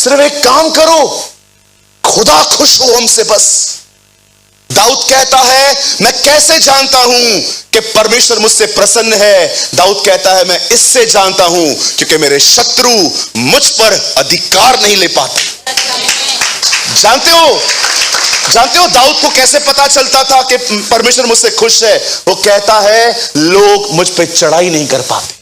सिर्फ एक काम करो, खुदा खुश हो हमसे बस। दाऊद कहता है मैं कैसे जानता हूं कि परमेश्वर मुझसे प्रसन्न है? दाऊद कहता है मैं इससे जानता हूं क्योंकि मेरे शत्रु मुझ पर अधिकार नहीं ले पाते। जानते हो दाऊद को कैसे पता चलता था कि परमेश्वर मुझसे खुश है? वो कहता है लोग मुझ पे चढ़ाई नहीं कर पाते।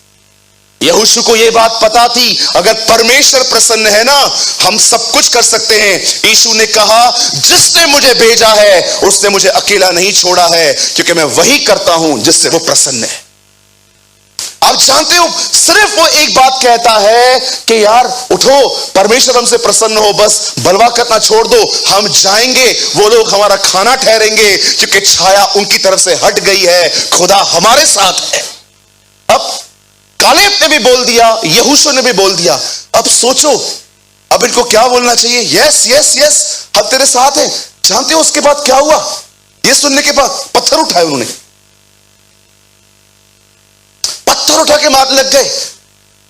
यहोशू को यह बात पता थी, अगर परमेश्वर प्रसन्न है ना, हम सब कुछ कर सकते हैं। यीशु ने कहा जिसने मुझे भेजा है उसने मुझे अकेला नहीं छोड़ा है, क्योंकि मैं वही करता हूं जिससे वो प्रसन्न है। आप जानते हो, सिर्फ वो एक बात कहता है कि यार उठो, परमेश्वर हमसे प्रसन्न हो, बस बलवा करना छोड़ दो, हम जाएंगे, वो लोग हमारा खाना ठहरेंगे, क्योंकि छाया उनकी तरफ से हट गई है, खुदा हमारे साथ है। अब कालेब ने भी बोल दिया, यहोशू ने भी बोल दिया। अब सोचो, अब इनको क्या बोलना चाहिए? यस यस यस, हम तेरे साथ हैं। जानते हो उसके बाद क्या हुआ? ये सुनने के बाद पत्थर उठाए उन्होंने, पत्थर उठा के मारने लग गए।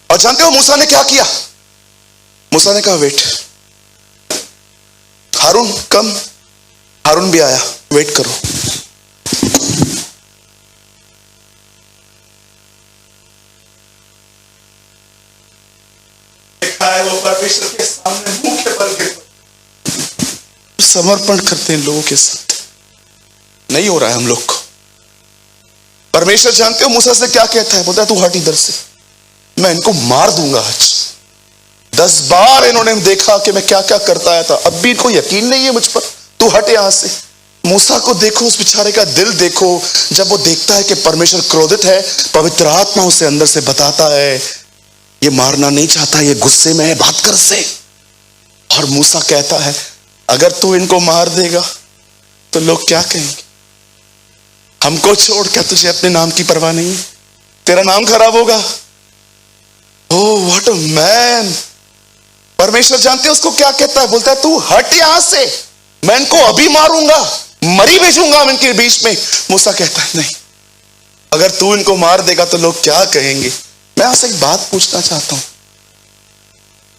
और जानते हो मूसा ने क्या किया? मूसा ने कहा वेट, हारून कम। हारून भी आया, वेट करो। वो परमेश्वर के सामने मुंह के बल गिर समर्पण करते हैं लोगों के साथ। नहीं हो रहा है हम लोग को। परमेश्वर जानते हो मूसा से क्या कहता है? बोलता है तू हट इधर से, मैं इनको मार दूंगा आज। 10 बार इन्होंने देखा कि मैं क्या क्या करता आया था, अब भी इनको यकीन नहीं है मुझ पर, तू हट यहां से। मूसा को देखो, उस बेचारे का दिल देखो, जब वो देखता है कि परमेश्वर क्रोधित है, पवित्र आत्मा उसे अंदर से बताता है ये मारना नहीं चाहता, ये गुस्से में है, बात कर से। और मूसा कहता है अगर तू इनको मार देगा तो लोग क्या कहेंगे? हमको छोड़, क्या तुझे अपने नाम की परवाह नहीं है? तेरा नाम खराब होगा। Oh what a man. परमेश्वर जानते हो उसको क्या कहता है? बोलता है तू हट यहां से, मैं इनको अभी मारूंगा, मरी भेजूंगा इनके बीच में। मूसा कहता है नहीं, अगर तू इनको मार देगा तो लोग क्या कहेंगे। मैं आपसे एक बात पूछना चाहता हूं,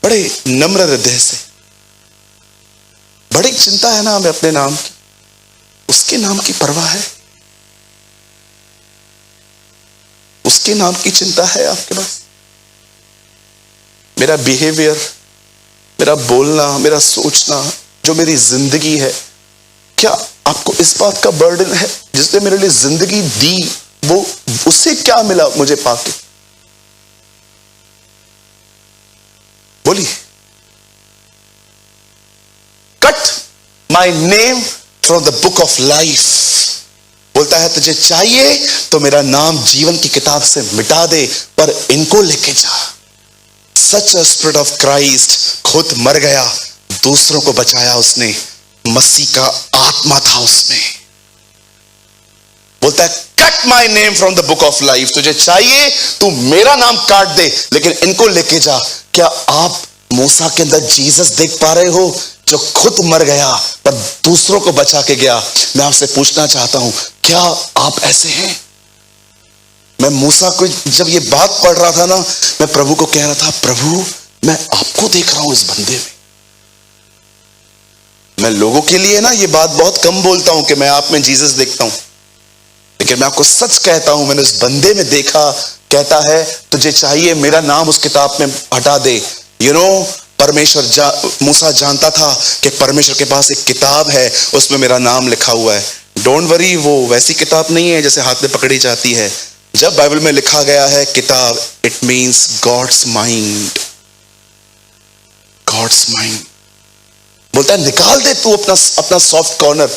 बड़े नम्र हृदय से। बड़ी चिंता है ना हमें अपने नाम की, उसके नाम की परवाह है? उसके नाम की चिंता है आपके पास? मेरा बिहेवियर, मेरा बोलना, मेरा सोचना, जो मेरी जिंदगी है, क्या आपको इस बात का बर्डन है? जिसने मेरे लिए जिंदगी दी, वो उससे क्या मिला मुझे पाके? बोलिए। Cut my name from the book of life. बोलता है तुझे चाहिए तो मेरा नाम जीवन की किताब से मिटा दे, पर इनको लेके जा। सच अ स्पिरिट ऑफ क्राइस्ट, खुद मर गया, दूसरों को बचाया उसने, मसीह का आत्मा था उसमें। बोलता है cut my name from the book of life. तुझे चाहिए तू मेरा नाम काट दे, लेकिन इनको लेके जा। क्या आप मूसा के अंदर जीसस देख पा रहे हो, जो खुद मर गया पर दूसरों को बचा के गया? मैं आपसे पूछना चाहता हूं, क्या आप ऐसे हैं? मैं मूसा को जब ये बात पढ़ रहा था ना, मैं प्रभु को कह रहा था, प्रभु मैं आपको देख रहा हूं इस बंदे में। मैं लोगों के लिए ना ये बात बहुत कम बोलता हूं कि मैं आप में जीसस देखता हूं, लेकिन मैं आपको सच कहता हूं, मैंने उस बंदे में देखा। कहता है तुझे चाहिए मेरा नाम उस किताब में हटा दे। परमेश्वर मूसा जानता था कि परमेश्वर के पास एक किताब है, उसमें मेरा नाम लिखा हुआ है। डोंट वरी, वो वैसी किताब नहीं है जैसे हाथ में पकड़ी जाती है। जब बाइबल में लिखा गया है किताब, it means God's mind. God's mind. बोलता है निकाल दे तू अपना सॉफ्ट कॉर्नर,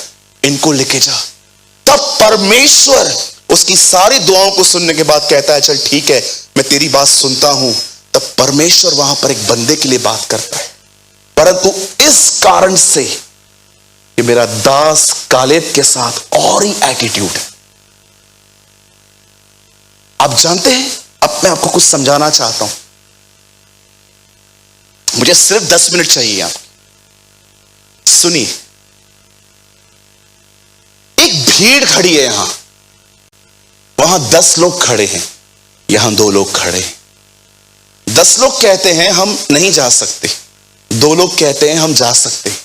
इनको लेके जा। तब परमेश्वर उसकी सारी दुआओं को सुनने के बाद कहता है चल ठीक है, मैं तेरी बात सुनता हूं। तब परमेश्वर वहां पर एक बंदे के लिए बात करता है, परंतु इस कारण से कि मेरा दास कालेब के साथ और ही एटीट्यूड है। आप जानते हैं, अब मैं आपको कुछ समझाना चाहता हूं, मुझे सिर्फ 10 मिनट चाहिए। आप सुनिए, एक भीड़ खड़ी है यहां, वहां 10 लोग खड़े हैं, यहां 2 लोग खड़े हैं। 10 लोग कहते हैं हम नहीं जा सकते, दो लोग कहते हैं हम जा सकते हैं।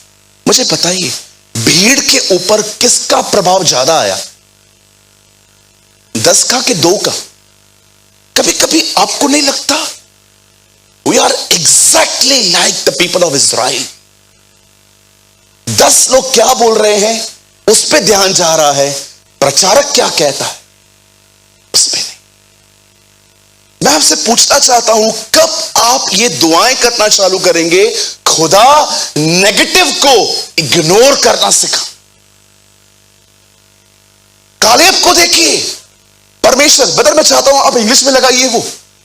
मुझे बताइए भीड़ के ऊपर किसका प्रभाव ज्यादा आया, 10 का कि 2 का? कभी कभी आपको नहीं लगता we are exactly like the people of Israel? 10 लोग क्या बोल रहे हैं उस पे ध्यान जा रहा है, प्रचारक क्या कहता है उस पे नहीं। मैं आपसे पूछना चाहता हूं कब आप ये दुआएं करना चालू करेंगे, खुदा नेगेटिव को इग्नोर करना सिखा। कालेब को देखिए, परमेश्वर, बदर मैं चाहता हूं आप इंग्लिश में लगाइए वो,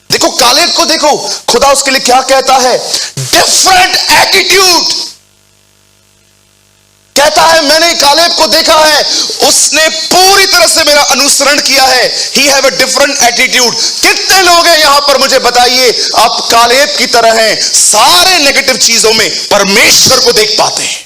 देखो कालेब को देखो, खुदा उसके लिए क्या कहता है, डिफरेंट एटीट्यूड। कहता है मैंने कालेब को देखा है, उसने पूरी तरह से मेरा अनुसरण किया है, he have a different attitude. कितने लोग हैं यहां पर मुझे बताइए आप कालेब की तरह हैं, सारे नेगेटिव चीजों में परमेश्वर को देख पाते हैं।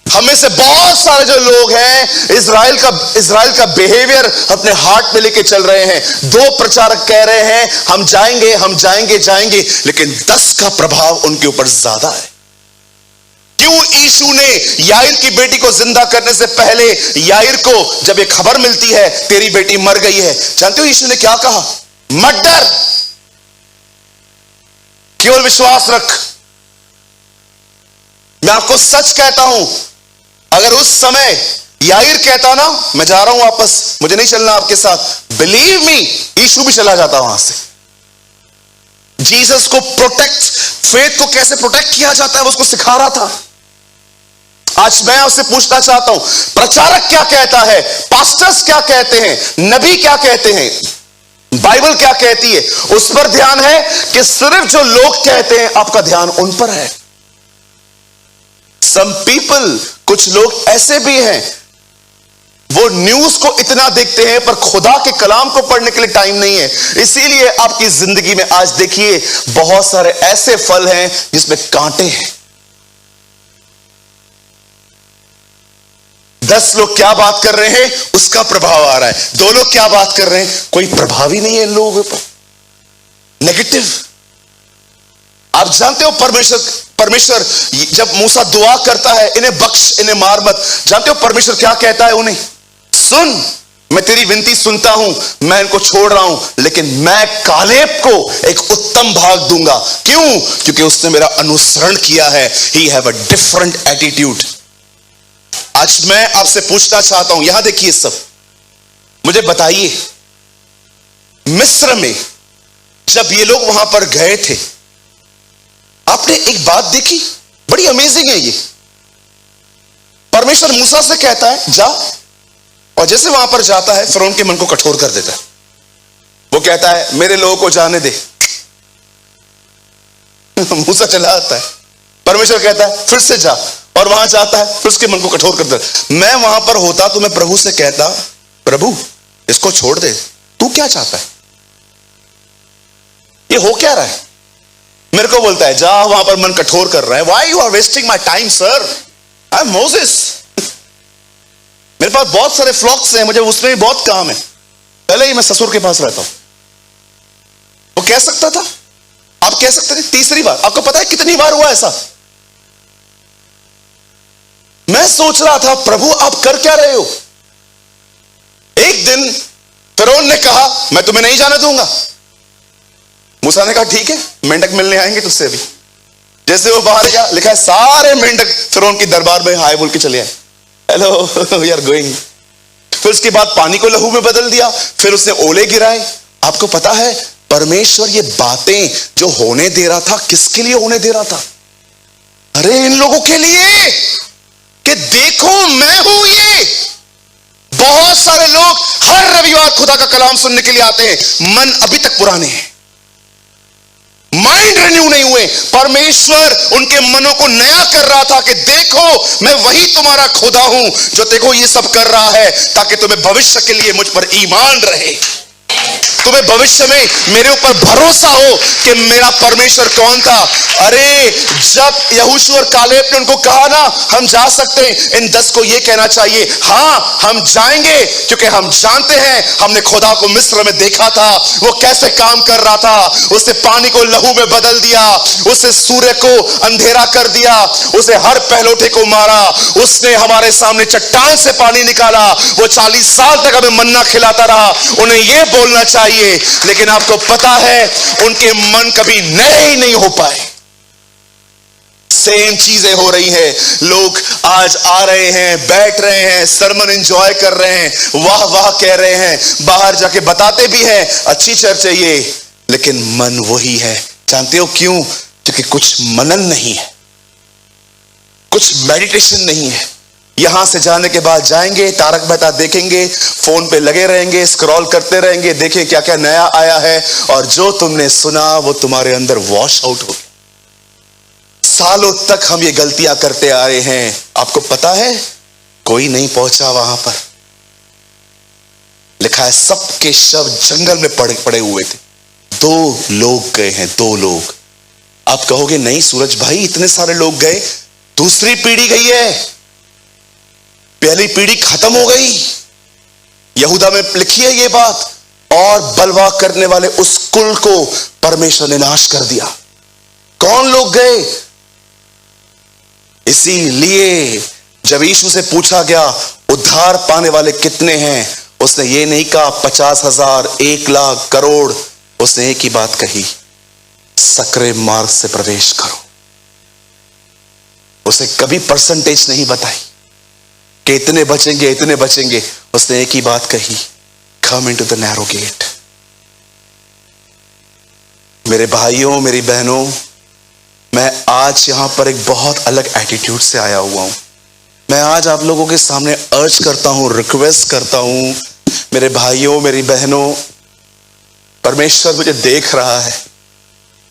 हमें से बहुत सारे जो लोग हैं इज़राइल का बिहेवियर अपने हार्ट में लेके चल रहे हैं। 2 प्रचारक कह रहे हैं हम जाएंगे हम जाएंगे जाएंगे, लेकिन 10 का प्रभाव उनके ऊपर ज्यादा है। क्यों यीशु ने याईर की बेटी को जिंदा करने से पहले याईर को जब एक खबर मिलती है तेरी बेटी मर गई है, जानते हो यीशु ने क्या कहा? मत डर, केवल विश्वास रख। मैं आपको सच कहता हूं, अगर उस समय याईर कहता ना मैं जा रहा हूं वापस, मुझे नहीं चलना आपके साथ, बिलीव मी यीशु भी चला जाता वहां से। जीसस को प्रोटेक्ट, फेथ को कैसे प्रोटेक्ट किया जाता है वो उसको सिखा रहा था। आज मैं आपसे पूछना चाहता हूं प्रचारक क्या कहता है, पास्टर्स क्या कहते हैं, नबी क्या कहते हैं, बाइबल क्या कहती है, उस पर ध्यान है कि सिर्फ जो लोग कहते हैं आपका ध्यान उन पर है। सम पीपल, कुछ लोग ऐसे भी हैं वो न्यूज को इतना देखते हैं पर खुदा के कलाम को पढ़ने के लिए टाइम नहीं है। इसीलिए आपकी जिंदगी में आज देखिए बहुत सारे ऐसे फल हैं जिसमें कांटे हैं। 10 लोग क्या बात कर रहे हैं उसका प्रभाव आ रहा है, 2 लोग क्या बात कर रहे हैं कोई प्रभाव ही नहीं है इन लोगों पर, नेगेटिव। आप जानते हो परमेश्वर जब मूसा दुआ करता है इन्हें बख्श इन्हें मार मत, जानते हो परमेश्वर क्या कहता है उन्हें? सुन, मैं तेरी विनती सुनता हूं, मैं इनको छोड़ रहा हूं, लेकिन मैं कालेब को एक उत्तम भाग दूंगा। क्यों? क्योंकि उसने मेरा अनुसरण किया है, he have a different attitude. आज मैं आपसे पूछना चाहता हूं, यहां देखिए सब, मुझे बताइए मिस्र में जब ये लोग वहां पर गए थे, आपने एक बात देखी, बड़ी अमेजिंग है ये। परमेश्वर मूसा से कहता है जा, और जैसे वहां पर जाता है फिरौन के मन को कठोर कर देता है। वो कहता है मेरे लोगों को जाने दे। मूसा चला आता है, परमेश्वर कहता है फिर से जा, और वहां जाता है फिर उसके मन को कठोर कर देता है। मैं वहां पर होता तो मैं प्रभु से कहता प्रभु इसको छोड़ दे, तू क्या चाहता है, ये हो क्या रहा है? मेरे को बोलता है जा, वहां पर मन कठोर कर रहा है। Why you are wasting my time sir, I am Moses, मेरे पास बहुत सारे फ्लॉक्स हैं, मुझे उसमें भी बहुत काम है, पहले ही मैं ससुर के पास रहता हूं। वो कह सकता था, आप कह सकते थे। तीसरी बार, आपको पता है कितनी बार हुआ ऐसा? मैं सोच रहा था प्रभु आप कर क्या रहे हो? एक दिन फिरौन ने कहा मैं तुम्हें नहीं जाने दूंगा। मूसा ने कहा ठीक है, मेंढक मिलने आएंगे तुझसे अभी। जैसे वो बाहर गया, लिखा है सारे मेंढक फिरौन की दरबार में हाय बोल के चले आए, हेलो वी आर गोइंग। फिर उसके बाद पानी को लहू में बदल दिया, फिर उसने ओले गिराए। आपको पता है परमेश्वर ये बातें जो होने दे रहा था, किसके लिए होने दे रहा था? अरे इन लोगों के लिए कि देखो मैं हूं ये। बहुत सारे लोग हर रविवार खुदा का कलाम सुनने के लिए आते हैं, मन अभी तक पुराने हैं, माइंड रिन्यू नहीं हुए। परमेश्वर उनके मनों को नया कर रहा था कि देखो मैं वही तुम्हारा खुदा हूं जो देखो ये सब कर रहा है, ताकि तुम्हें भविष्य के लिए मुझ पर ईमान रहे। तुम्हें भविष्य में मेरे ऊपर भरोसा हो कि मेरा परमेश्वर कौन था। अरे जब यहोशू और कालेब ने उनको कहा ना हम जा सकते हैं, इन 10 को यह कहना चाहिए हाँ हम जाएंगे, क्योंकि हम जानते हैं हमने खुदा को मिस्र में देखा था, वो कैसे काम कर रहा था। उसने पानी को लहू में बदल दिया, उसने सूर्य को अंधेरा कर दिया, उसे हर पहलोठे को मारा, उसने हमारे सामने चट्टान से पानी निकाला, वो 40 साल तक हमें मन्ना खिलाता रहा। उन्हें यह बोलना चाहिए, लेकिन आपको पता है उनके मन कभी नए ही नहीं हो पाए। सेम चीजें हो रही हैं। लोग आज आ रहे हैं, बैठ रहे हैं, सरमन एंजॉय कर रहे हैं, वाह वाह कह रहे हैं, बाहर जाके बताते भी हैं अच्छी चर्च है ये, लेकिन मन वही है। जानते हो क्यों? क्योंकि कुछ मनन नहीं है, कुछ मेडिटेशन नहीं है। यहां से जाने के बाद जाएंगे, तारक मेहता देखेंगे, फोन पे लगे रहेंगे, स्क्रॉल करते रहेंगे, देखें क्या क्या नया आया है, और जो तुमने सुना वो तुम्हारे अंदर वॉश आउट हो गया। सालों तक हम ये गलतियां करते आ रहे हैं। आपको पता है कोई नहीं पहुंचा वहां पर। लिखा है सबके शव जंगल में पड़े हुए थे, 2 लोग गए हैं, 2 लोग। आप कहोगे नहीं सूरज भाई इतने सारे लोग गए, दूसरी पीढ़ी गई है, पहली पीढ़ी खत्म हो गई। यहूदा में लिखी है ये बात, और बलवा करने वाले उस कुल को परमेश्वर ने नाश कर दिया। कौन लोग गए? इसीलिए जब यीशु से पूछा गया उद्धार पाने वाले कितने हैं, उसने ये नहीं कहा 50,000, 1 लाख, करोड़। उसने एक ही बात कही, सकरे मार्ग से प्रवेश करो। उसे कभी परसेंटेज नहीं बताई कि इतने बचेंगे इतने बचेंगे। उसने एक ही बात कही, come into the narrow gate. मेरे भाइयों मेरी बहनों, मैं आज यहां पर एक बहुत अलग एटीट्यूड से आया हुआ हूं। मैं आज आप लोगों के सामने अर्ज करता हूं, रिक्वेस्ट करता हूं, मेरे भाइयों मेरी बहनों, परमेश्वर मुझे देख रहा है।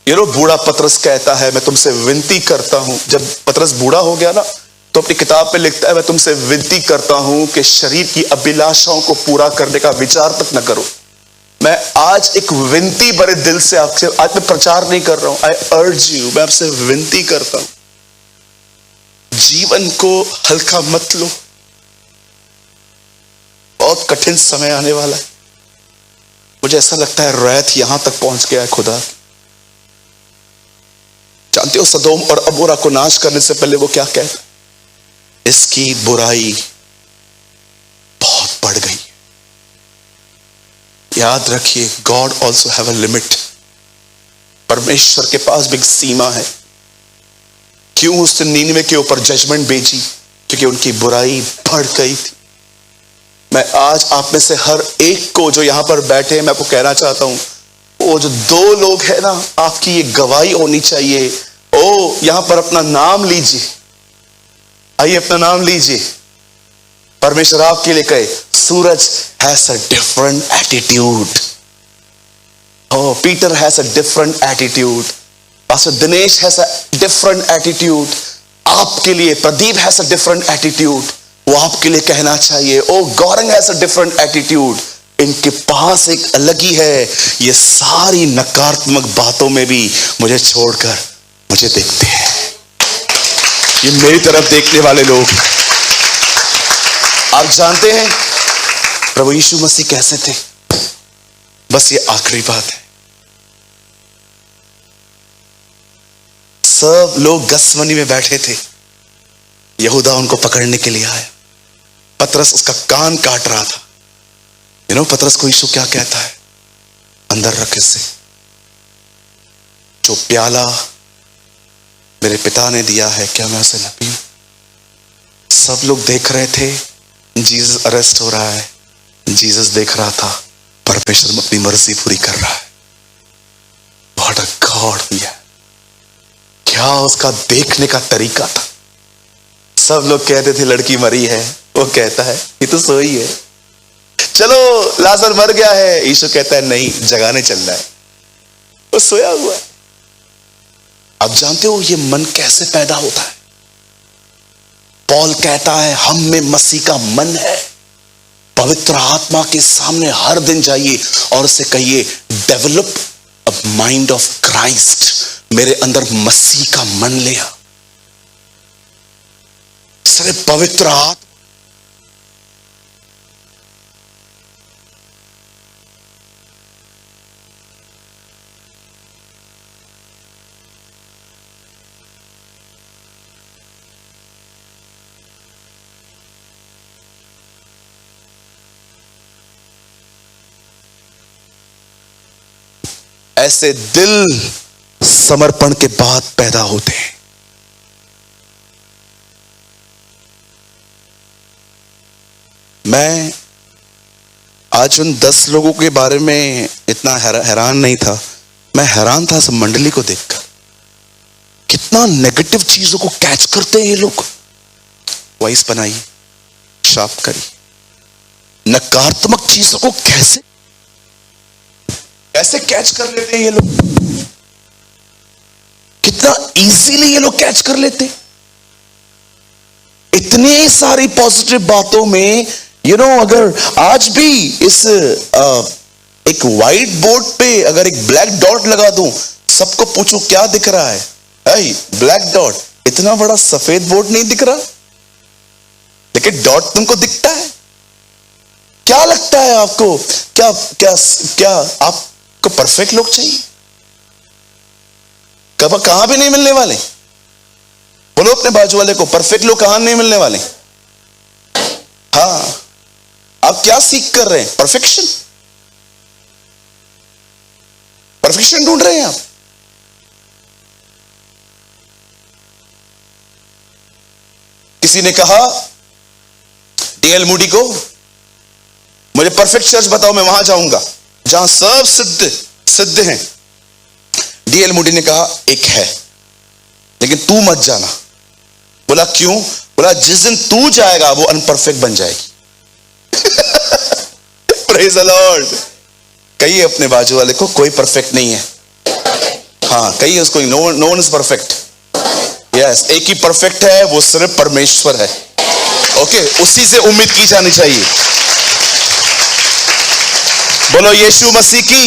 बूढ़ा पतरस कहता है मैं तुमसे विनती करता हूं। जब पतरस बूढ़ा हो गया ना तो अपनी किताब पे लिखता है मैं तुमसे विनती करता हूं कि शरीर की अभिलाषाओं को पूरा करने का विचार तक न करो। मैं आज एक विनती भरे दिल से आपसे, आज मैं प्रचार नहीं कर रहा हूं, आई अर्ज यू, मैं आपसे विनती करता हूं, जीवन को हल्का मत लो। बहुत कठिन समय आने वाला है। मुझे ऐसा लगता है रैत यहां तक पहुंच गया है खुदा। जानते हो सदोम और अबोरा को नाश करने से पहले वो क्या कहता? इसकी बुराई बहुत बढ़ गई। याद रखिए, God also have a limit. परमेश्वर के भी एक सीमा है। क्यों उसने नीनवे के ऊपर जजमेंट भेजी? क्योंकि उनकी बुराई बढ़ गई थी। मैं आज आप में से हर एक को जो यहां पर बैठे हैं, मैं आपको कहना चाहता हूं, वो जो 2 लोग हैं ना, आपकी ये गवाही होनी चाहिए। यहां पर अपना नाम लीजिए, आइए अपना नाम लीजिए। परमेश्वर आपके लिए कहे, Suraj has a different attitude. Peter has a different attitude. Pastor Dinesh has a different attitude. आपके लिए Pradeep has a different attitude. वो आपके लिए कहना चाहिए, Gaurang has a different attitude. इनके पास एक अलग ही है। ये सारी नकारात्मक बातों में भी मुझे छोड़कर मुझे देखते हैं। ये मेरी तरफ देखने वाले लोग। आप जानते हैं प्रभु यीशु मसीह कैसे थे? बस ये आखिरी बात है। सब लोग गसमनी में बैठे थे, यहूदा उनको पकड़ने के लिए आया। पतरस उसका कान काट रहा था। पतरस को यीशु क्या कहता है? अंदर रख इसे, जो प्याला मेरे पिता ने दिया है, क्या मैं उसे न पीऊं? सब लोग देख रहे थे, जीसस अरेस्ट हो रहा है। जीसस देख रहा था परमेश्वर अपनी मर्जी पूरी कर रहा है। What a God we have. क्या उसका देखने का तरीका था। सब लोग कहते थे लड़की मरी है, वो कहता है ये तो सोई है। चलो लाजर मर गया है, यीशु कहता है नहीं, जगाने चल रहा है, वो सोया हुआ है। अब जानते हो ये मन कैसे पैदा होता है? पौल कहता है हम में मसीह का मन है। पवित्र आत्मा के सामने हर दिन जाइए और उसे कहिए, develop a mind of Christ, मेरे अंदर मसीह का मन ले आ। सिर्फ पवित्र आत्मा ऐसे दिल समर्पण के बाद पैदा होते हैं। मैं आज उन 10 लोगों के बारे में इतना हैरान नहीं था, मैं हैरान था सब मंडली को देखकर, कितना नेगेटिव चीजों को कैच करते हैं ये लोग। वॉइस बनाइए, शार्प करिए, नकारात्मक चीजों को कैसे कैच कर लेते हैं ये लोग, कितना इजीली ये लोग कैच कर लेते हैं। इतनी सारी पॉजिटिव बातों में अगर आज भी इस एक व्हाइट बोर्ड पे अगर एक ब्लैक डॉट लगा दूं, सबको पूछूं क्या दिख रहा है, ब्लैक डॉट, इतना बड़ा सफेद बोर्ड नहीं दिख रहा, लेकिन डॉट तुमको दिखता है। क्या लगता है आपको, क्या क्या क्या आपको परफेक्ट लोग चाहिए? कब कहां भी नहीं मिलने वाले। बोलो अपने बाजू वाले को, परफेक्ट लोग कहां नहीं मिलने वाले। हाँ, आप क्या सीख कर रहे हैं? परफेक्शन, परफेक्शन ढूंढ रहे हैं आप। किसी ने कहा डीएल मूडी को, मुझे परफेक्ट चर्च बताओ, मैं वहां जाऊंगा जहां सब सिद्ध हैं। डीएल मूडी ने कहा एक है, लेकिन तू मत जाना। बोला क्यों? बोला जिस दिन तू जाएगा वो अनपरफेक्ट बन जाएगी। Praise the Lord. कहिए अपने बाजू वाले को, कोई परफेक्ट नहीं है। हाँ, कहिए उसको, no one is perfect. Yes, एक ही परफेक्ट है, वो सिर्फ परमेश्वर है। ओके, उसी से उम्मीद की जानी चाहिए। बोलो यीशु मसीह की।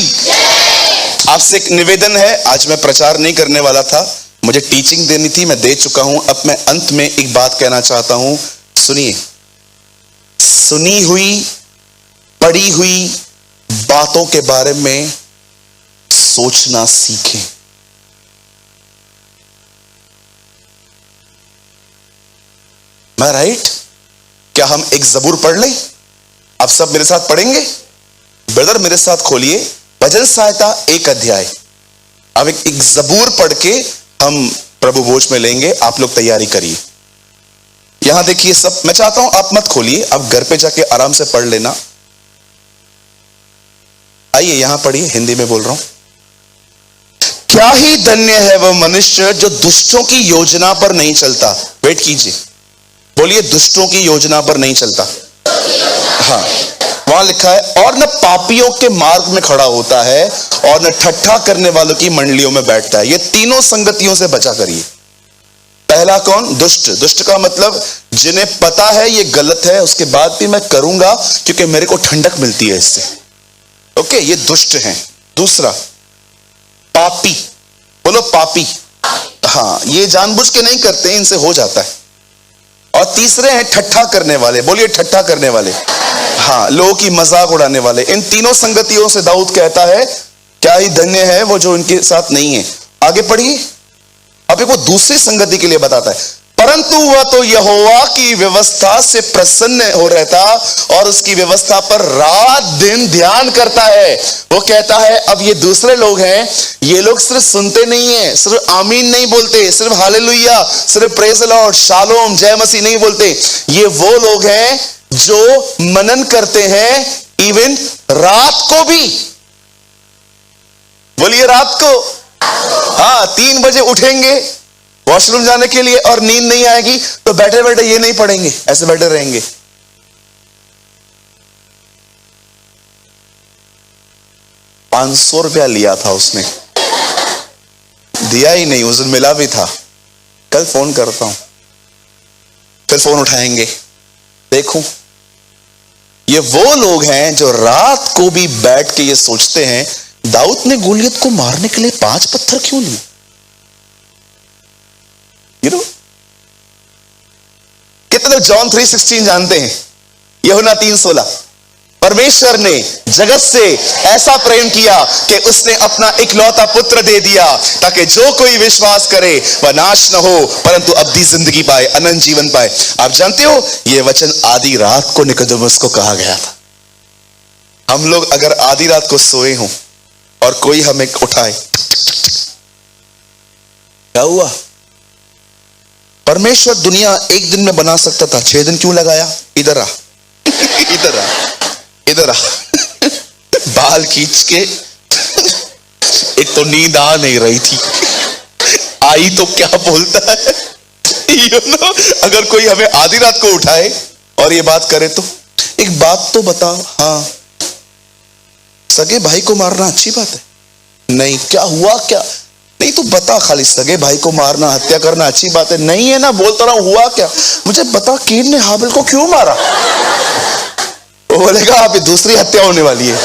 आपसे एक निवेदन है, आज मैं प्रचार नहीं करने वाला था, मुझे टीचिंग देनी थी, मैं दे चुका हूं। अब मैं अंत में एक बात कहना चाहता हूं, सुनिए। सुनी हुई, पढ़ी हुई बातों के बारे में सोचना सीखें। मैं राइट? क्या हम एक जबूर पढ़ लें? आप सब मेरे साथ पढ़ेंगे? ब्रदर मेरे साथ खोलिए भजन सहायता 1 अध्याय। अब एक जबूर पढ़ के हम प्रभु भोज में लेंगे। आप लोग तैयारी करिए। यहां देखिए सब, मैं चाहता हूं आप मत खोलिए, आप घर पे जाके आराम से पढ़ लेना। आइए यहां पढ़िए, हिंदी में बोल रहा हूं। क्या ही धन्य है वह मनुष्य जो दुष्टों की योजना पर नहीं चलता। वेट कीजिए, बोलिए दुष्टों की योजना पर नहीं चलता। हाँ, वहां लिखा है, और न पापियों के मार्ग में खड़ा होता है और न ठट्ठा करने वालों की मंडलियों में बैठता है। ये तीनों संगतियों से बचा करिए। पहला कौन? दुष्ट। दुष्ट का मतलब जिन्हें पता है ये गलत है, उसके बाद भी मैं करूंगा क्योंकि मेरे को ठंडक मिलती है इससे। ओके, ये दुष्ट हैं। दूसरा पापी। बोलो पापी। हाँ, ये जानबूझ के नहीं करते, इनसे हो जाता है। और तीसरे हैं ठट्ठा करने वाले। बोलिए ठट्ठा करने वाले। हाँ, लोगों की मजाक उड़ाने वाले। इन तीनों संगतियों से दाऊद कहता है क्या ही धन्य है वो जो इनके साथ नहीं है। आगे पढ़िए। अब एक वो दूसरी संगति के लिए बताता है, परंतु वह तो यहोवा की व्यवस्था से प्रसन्न हो रहता और उसकी व्यवस्था पर रात दिन ध्यान करता है। वो कहता है अब ये दूसरे लोग हैं, ये लोग सिर्फ सुनते नहीं है, सिर्फ आमीन नहीं बोलते, सिर्फ हालेलुया, सिर्फ प्रेज द लॉर्ड, शालोम, जय मसीह नहीं बोलते। ये वो लोग हैं जो मनन करते हैं इवन रात को भी। बोलिए रात को। हाँ, 3 बजे उठेंगे वॉशरूम जाने के लिए और नींद नहीं आएगी तो बैठे बैठे ये नहीं पढ़ेंगे, ऐसे बैठे रहेंगे। ₹500 लिया था उसने, दिया ही नहीं, उस दिन मिला भी था। कल फोन करता हूं, फिर फोन उठाएंगे, देखूं ये वो लोग हैं जो रात को भी बैठ के ये सोचते हैं दाऊद ने गोलियत को मारने के लिए 5 पत्थर क्यों लिए। कितने लोग जॉन 3:16 जानते हैं? यूहन्ना 3:16। परमेश्वर ने जगत से ऐसा प्रेम किया कि उसने अपना इकलौता पुत्र दे दिया ताकि जो कोई विश्वास करे वह नाश न हो परंतु अब्दी जिंदगी पाए, अनंत जीवन पाए। आप जानते हो यह वचन आधी रात को निकोदेमुस को कहा गया था। हम लोग अगर आधी रात को सोए हों और कोई हमें उठाए, क्या हुआ? परमेश्वर दुनिया एक दिन में बना सकता था, 6 दिन क्यों लगाया? इधर आ इधर आ इधर आ बाल खींच के। एक तो नींद आ नहीं रही थी, आई तो क्या बोलता है अगर कोई हमें आधी रात को उठाए और ये बात करे तो एक बात तो बताओ, हाँ सगे भाई को मारना अच्छी बात है? नहीं। क्या हुआ? क्या नहीं तो बता, खाली सगे भाई को मारना, हत्या करना अच्छी बात है? नहीं है ना, बोलता रहा हुआ क्या? मुझे बता, कीन ने हाबिल को क्यों मारा? वो बोलेगा अभी दूसरी हत्या होने वाली है।